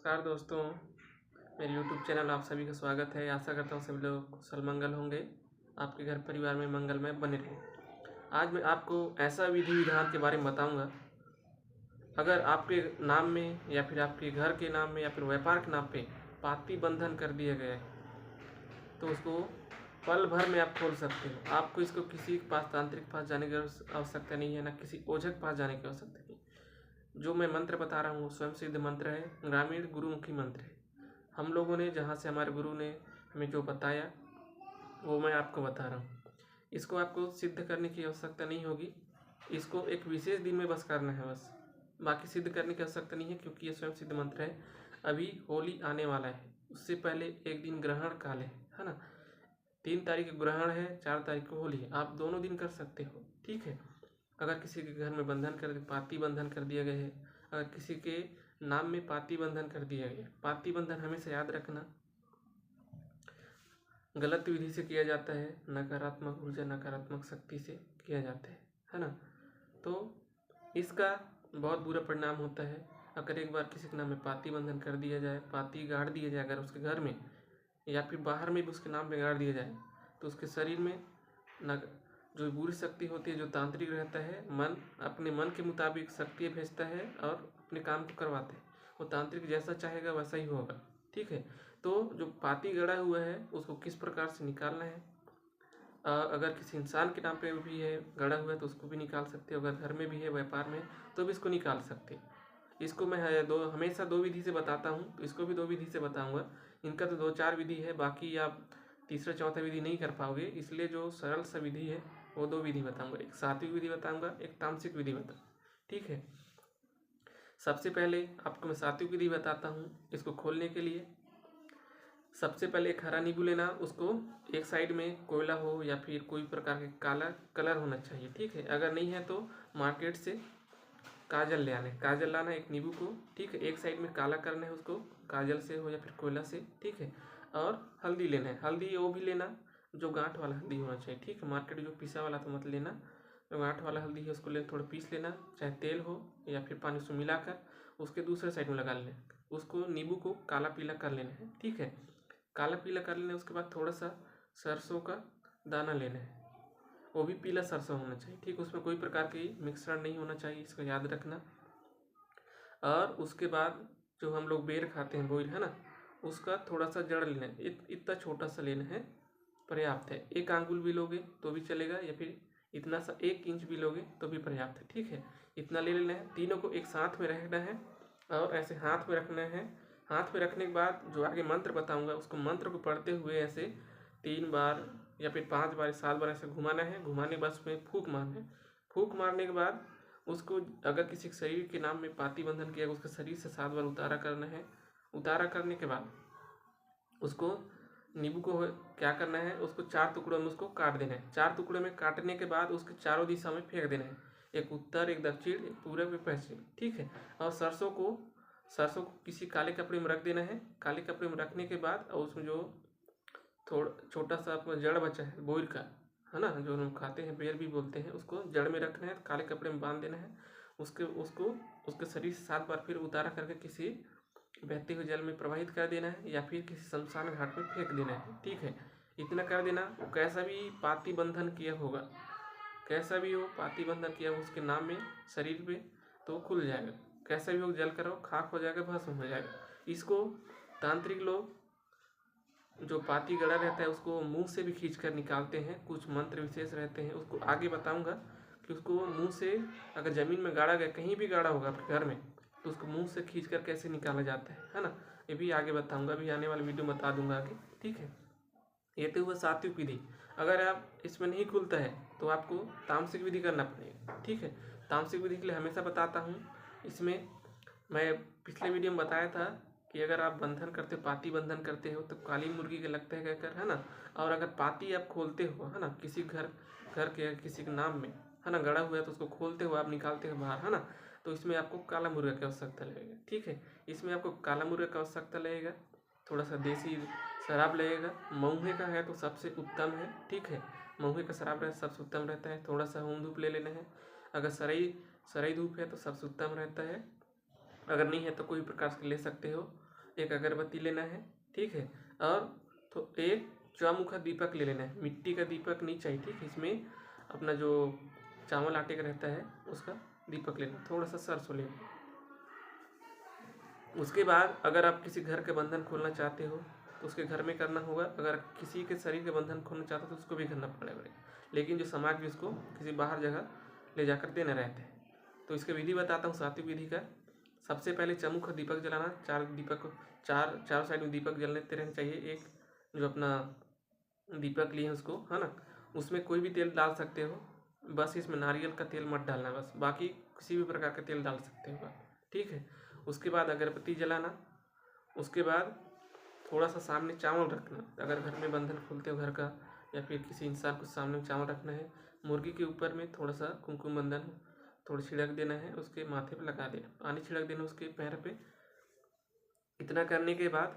नमस्कार दोस्तों, मेरे YouTube चैनल आप सभी का स्वागत है। आशा करता हूँ सभी लोग कुशल मंगल होंगे, आपके घर परिवार में मंगलमय बने रहें। आज मैं आपको ऐसा विधि विधान के बारे में बताऊंगा, अगर आपके नाम में या फिर आपके घर के नाम में या फिर व्यापार के नाम पे पाती बंधन कर दिया गया है तो उसको पल भर में आप खोल सकते हो। आपको इसको किसी के पास तांत्रिक पास जाने की आवश्यकता नहीं है, ना किसी ओझक पास जाने की आवश्यकता नहीं। जो मैं मंत्र बता रहा हूँ वो स्वयं सिद्ध मंत्र है, ग्रामीण गुरुमुखी मंत्र है। हम लोगों ने जहाँ से हमारे गुरु ने हमें जो बताया वो मैं आपको बता रहा हूँ। इसको आपको सिद्ध करने की आवश्यकता नहीं होगी, इसको एक विशेष दिन में बस करना है बस, बाकी सिद्ध करने की आवश्यकता नहीं है, क्योंकि ये स्वयं सिद्ध मंत्र है। अभी होली आने वाला है, उससे पहले एक दिन ग्रहण काल है ना। 3 तारीख को ग्रहण है, 4 तारीख को होली है, आप दोनों दिन कर सकते हो, ठीक है। अगर किसी के घर में पाती बंधन कर दिया गया है, अगर किसी के नाम में पाती बंधन कर दिया गया, पाती बंधन हमेशा याद रखना गलत विधि से किया जाता है, नकारात्मक ऊर्जा नकारात्मक शक्ति से किया जाता है ना। तो इसका बहुत बुरा परिणाम होता है। अगर एक बार किसी के नाम में पाती बंधन कर दिया जाए, पाती गाड़ दिया जाए अगर उसके घर में या फिर बाहर में भी उसके नाम पे गाड़ दिया जाए, तो उसके शरीर में न जो बुरी शक्ति होती है, जो तांत्रिक रहता है, मन अपने मन के मुताबिक शक्ति भेजता है और अपने काम को करवाते हैं। वो तांत्रिक जैसा चाहेगा वैसा ही होगा, ठीक है। तो जो पाती गड़ा हुआ है उसको किस प्रकार से निकालना है, अगर किसी इंसान के नाम पे भी है गड़ा हुआ है तो उसको भी निकाल सकते हो, अगर घर में भी है व्यापार में तो भी इसको निकाल सकते। इसको मैं हमेशा 2 विधि से बताता हूँ, तो इसको भी 2 विधि से बताऊँगा। इनका तो 2-4 विधि है, बाकी आप तीसरा चौथा विधि नहीं कर पाओगे, इसलिए जो सरल सा विधि है वो 2 विधि बताऊँगा। एक सात्विक विधि बताऊँगा, एक तामसिक विधि बताऊँगा, ठीक है। सबसे पहले आपको मैं सात्विक विधि बताता हूँ। इसको खोलने के लिए सबसे पहले एक हरा नींबू लेना, उसको एक साइड में कोयला हो या फिर कोई प्रकार के काला कलर होना चाहिए, ठीक है। अगर नहीं है तो मार्केट से काजल ले आना है, काजल लाना है एक नींबू को, ठीक है। एक साइड में काला करना है उसको, काजल से हो या फिर कोयला से, ठीक है। और हल्दी लेना है, हल्दी वो भी लेना जो गांठ वाला हल्दी होना चाहिए, ठीक है। मार्केट जो पिसा वाला तो मत लेना, जो गांठ वाला हल्दी है उसको ले थोड़ा पीस लेना, चाहे तेल हो या फिर पानी से मिलाकर उसके दूसरे साइड में लगा लेना। उसको नींबू को काला पीला कर लेना है, ठीक है। काला पीला कर लेना, उसके बाद थोड़ा सा सरसों का दाना लेना है, वो भी पीला सरसों होना चाहिए, ठीक। उसमें कोई प्रकार की मिश्रण नहीं होना चाहिए, इसको याद रखना। और उसके बाद जो हम लोग बेर खाते हैं बोइल, है ना, उसका थोड़ा सा जड़ लेना है, इतना छोटा सा लेना है, पर्याप्त है। 1 आंगुल भी लोगे तो भी चलेगा, या फिर इतना सा 1 इंच भी लोगे तो भी पर्याप्त है, ठीक है। इतना ले लेना है, तीनों को एक साथ में रखना है और ऐसे हाथ में रखना है। हाथ में रखने के बाद जो आगे मंत्र बताऊंगा उसको मंत्र को पढ़ते हुए ऐसे 3 बार या फिर 5 बार 7 बार ऐसे घुमाना है। घुमाने के बाद उसमें फूंक मारना है। फूंक मारने के बाद उसको अगर किसी के शरीर के नाम में पाती बंधन किया, उसके शरीर से 7 बार उतारा करना है। उतारा करने के बाद उसको नींबू को क्या करना है, उसको 4 टुकड़ों में उसको काट देना है। 4 टुकड़ों में काटने के बाद उसके चारों दिशा में फेंक देना है, एक उत्तर, एक दक्षिण, एक पूरब, एक पश्चिम, ठीक है। और सरसों को किसी काले कपड़े में रख देना है। काले कपड़े में रखने के बाद और उसमें जो थोड़ा छोटा सा अपना जड़ बचा है बोइल का, है ना, जो हम खाते हैं बेर भी बोलते हैं, उसको जड़ में रखना है, काले कपड़े में बांध देना है। उसको उसके शरीर से 7 बार फिर उतारा करके किसी बहते हुए जल में प्रवाहित कर देना है या फिर किसी शमशान घाट में फेंक देना है, ठीक है। इतना कर देना। कैसा भी पाती बंधन किया होगा, कैसा भी हो पाती बंधन किया उसके नाम में शरीर पे, तो खुल जाएगा। कैसा भी हो जल करो, खाक हो जाएगा, भस्म हो जाएगा। इसको तांत्रिक लोग जो पाती गड़ा रहता है उसको मुंह से भी खींच कर निकालते हैं, कुछ मंत्र विशेष रहते हैं, उसको आगे बताऊंगा कि उसको मुंह से अगर ज़मीन में गाड़ा गया, कहीं भी गाड़ा होगा आपके घर में, तो उसको मुंह से खींच कर कैसे निकाला जाता है ना, ये भी आगे बताऊंगा, अभी आने वाले वीडियो में बता दूंगा आगे, ठीक है। ये तो हुआ सात्विक विधि। अगर आप इसमें नहीं खुलता है तो आपको तामसिक विधि करना पड़ेगा, ठीक है। तामसिक विधि के लिए हमेशा बताता हूँ, इसमें मैं पिछले वीडियो में बताया था कि अगर आप बंधन करते हो, पाती बंधन करते हो तो काली मुर्गी के लगता है कहकर, है ना। और अगर पाती आप खोलते हो, है ना, किसी घर के किसी के नाम में, है ना, गड़ा हुआ है, तो उसको खोलते हो आप, निकालते हो बाहर, है ना, तो इसमें आपको काला मुर्गा की आवश्यकता लगेगा, ठीक है। इसमें आपको काला मुर्गा की आवश्यकता लगेगा, थोड़ा सा देसी शराब लगेगा, मऊहे का है तो सबसे उत्तम है, ठीक है। मऊहे का शराब रहता सबसे उत्तम रहता है। थोड़ा सा होम धूप ले लेना है, अगर सराई धूप है तो सबसे उत्तम रहता है, अगर नहीं है तो कोई प्रकार से ले सकते हो। एक अगरबत्ती लेना है, ठीक है, और तो एक चौमुखा दीपक ले लेना है। मिट्टी का दीपक नहीं चाहिए, ठीक है, इसमें अपना जो चावल आटे का रहता है उसका दीपक लेना, थोड़ा सा सरसों लेना। उसके बाद अगर आप किसी घर के बंधन खोलना चाहते हो तो उसके घर में करना होगा, अगर किसी के शरीर के बंधन खोलना चाहते हो तो उसको भी करना पड़ेगा, लेकिन जो समाज भी उसको किसी बाहर जगह ले जाकर देने रहते हैं। तो इसके विधि बताता हूँ, सात्विक विधि का। सबसे पहले चमुख दीपक जलाना, चारों साइड में दीपक जलते रहने चाहिए। एक जो अपना दीपक लिए हैं उसको, है ना, उसमें कोई भी तेल डाल सकते हो, बस इसमें नारियल का तेल मत डालना, बस बाकी किसी भी प्रकार का तेल डाल सकते हो, ठीक है। उसके बाद अगरबत्ती जलाना। उसके बाद थोड़ा सा सामने चावल रखना, अगर घर में बंधन खोलते हो घर का या फिर किसी इंसान को सामने चावल रखना है। मुर्गी के ऊपर में थोड़ा सा कुमकुम बंधन थोड़ा छिड़क देना है, उसके माथे पे लगा देना, पानी छिड़क देना उसके पैर पे। इतना करने के बाद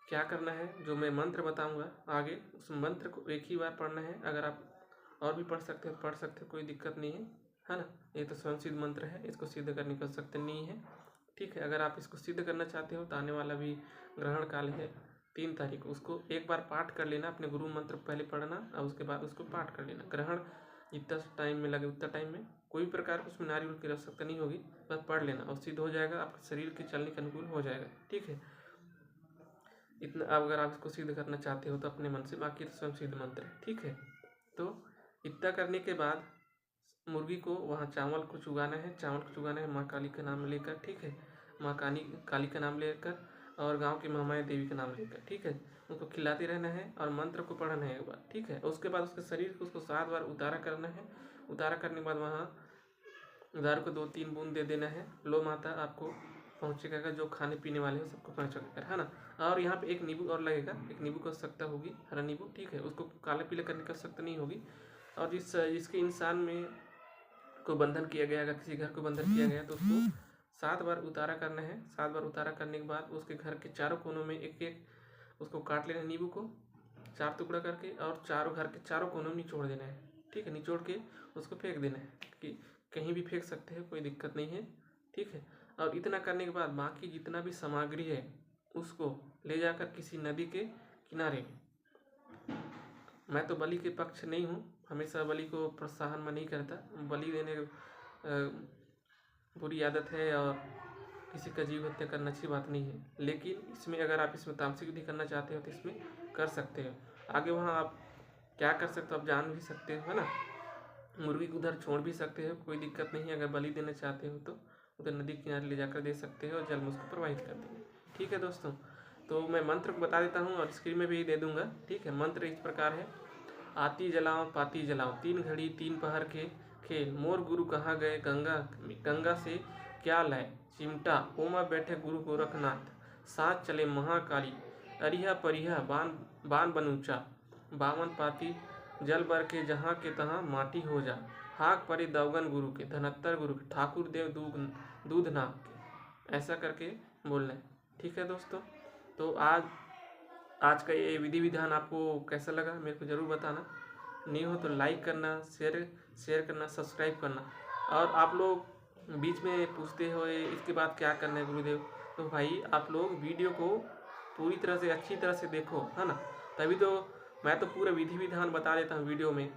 क्या करना है, जो मैं मंत्र बताऊंगा आगे, उस मंत्र को एक ही बार पढ़ना है। अगर आप और भी पढ़ सकते हो पढ़ सकते हो, कोई दिक्कत नहीं है ना। ये तो स्वयं सिद्ध मंत्र है, इसको सिद्ध करने की आवश्यकता नहीं है, ठीक है। अगर आप इसको सिद्ध करना चाहते हो तो आने वाला भी ग्रहण काल है 3 तारीख को, उसको एक बार पाठ कर लेना, अपने गुरु मंत्र पहले पढ़ना और उसके बाद उसको पाठ कर लेना। ग्रहण जितना टाइम में लगे उतना टाइम में, कोई प्रकार की उसमें नारियल की आवश्यकता नहीं होगी, बस पढ़ लेना और सिद्ध हो जाएगा, आपके शरीर के चलने के अनुकूल हो जाएगा, ठीक है। इतना अगर आप इसको सिद्ध करना चाहते हो तो अपने मन से, बाकी तो स्वयं सिद्ध मंत्र है, ठीक है। तो इतना करने के बाद मुर्गी को वहाँ चावल को चुगाना है, चावल को चुगाना है माँ काली का नाम लेकर, ठीक है, माँ काली का नाम लेकर और गांव की महामाया देवी का नाम लेकर, ठीक है। उनको खिलाते रहना है और मंत्र को पढ़ना है एक बार, ठीक है। उसके बाद उसके शरीर को उसको 7 बार उतारा करना है। उतारा करने के बाद वहाँ उधार को 2-3 बूंद दे देना है। लो माता आपको पहुँचेगा, जो खाने पीने वाले हैं सबको पहुँचेगा, है ना। और यहाँ पे एक नींबू और लगेगा, एक नींबू की आवश्यकता होगी, हरा नींबू, ठीक है, उसको काले पीले करने की आवश्यकता नहीं होगी। और जिसके इंसान में को बंधन किया गया, अगर किसी घर को बंधन किया गया तो उसको 7 बार उतारा करना है। 7 बार उतारा करने के बाद उसके घर के चारों कोनों में एक एक उसको काट लेना है, नींबू को 4 टुकड़ा करके, और चारों घर के चारों कोनों में निचोड़ देना है, ठीक है। निचोड़ के उसको फेंक देना है, कि कहीं भी फेंक सकते हैं, कोई दिक्कत नहीं है, ठीक है। और इतना करने के बाद बाकी जितना भी सामग्री है उसको ले जाकर किसी नदी के किनारे, मैं तो बलि के पक्ष नहीं हूँ, हमेशा बलि को प्रोत्साहन में नहीं करता, बलि देने बुरी आदत है और किसी का जीव हत्या करना अच्छी बात नहीं है। लेकिन इसमें अगर आप इसमें तामसिक विधि करना चाहते हो तो इसमें कर सकते हो। आगे वहाँ आप क्या कर सकते हो, आप जान भी सकते हो, है ना। मुर्गी को उधर छोड़ भी सकते हो, कोई दिक्कत नहीं है। अगर बलि देना चाहते हो तो उधर नदी किनारे ले जाकर दे सकते हो और जल में उसको प्रवाहित कर देंगे, ठीक है दोस्तों। तो मैं मंत्र को बता देता हूँ और स्क्रीन में भी दे दूंगा, ठीक है। मंत्र इस प्रकार है। आती जलाओ पाती जलाओ, 3 घड़ी 3 पहर के खेल, मोर गुरु कहाँ गए गंगा से क्या लाए, चिमटा ओमा बैठे गुरु गोरखनाथ, साथ चले महाकाली, अरिहा परिहा बान बनूचा, 52 पाती जल बर के जहाँ के तहाँ माटी हो जा, हाक परे दवगन गुरु के, धनत्तर गुरु के, ठाकुर देव दूध नाग के, ऐसा करके बोलना है, ठीक है दोस्तों। तो आज का ये विधि विधान आपको कैसा लगा मेरे को ज़रूर बताना। नहीं हो तो लाइक करना, शेयर करना, सब्सक्राइब करना। और आप लोग बीच में पूछते हो इसके बाद क्या करना है गुरुदेव, तो भाई आप लोग वीडियो को पूरी तरह से अच्छी तरह से देखो, है ना। तभी तो मैं तो पूरा विधि विधान बता देता हूँ वीडियो में,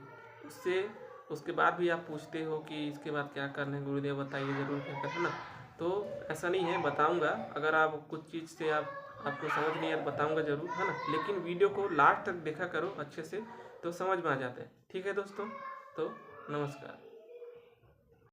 उसके बाद भी आप पूछते हो कि इसके बाद क्या करना है गुरुदेव बताइए ज़रूर क्या करना, है ना। तो ऐसा नहीं है, बताऊँगा। अगर आप कुछ चीज़ से आपको समझ नहीं आया बताऊंगा जरूर, है ना। लेकिन वीडियो को लास्ट तक देखा करो अच्छे से, तो समझ में आ जाता है, ठीक है दोस्तों। तो नमस्कार।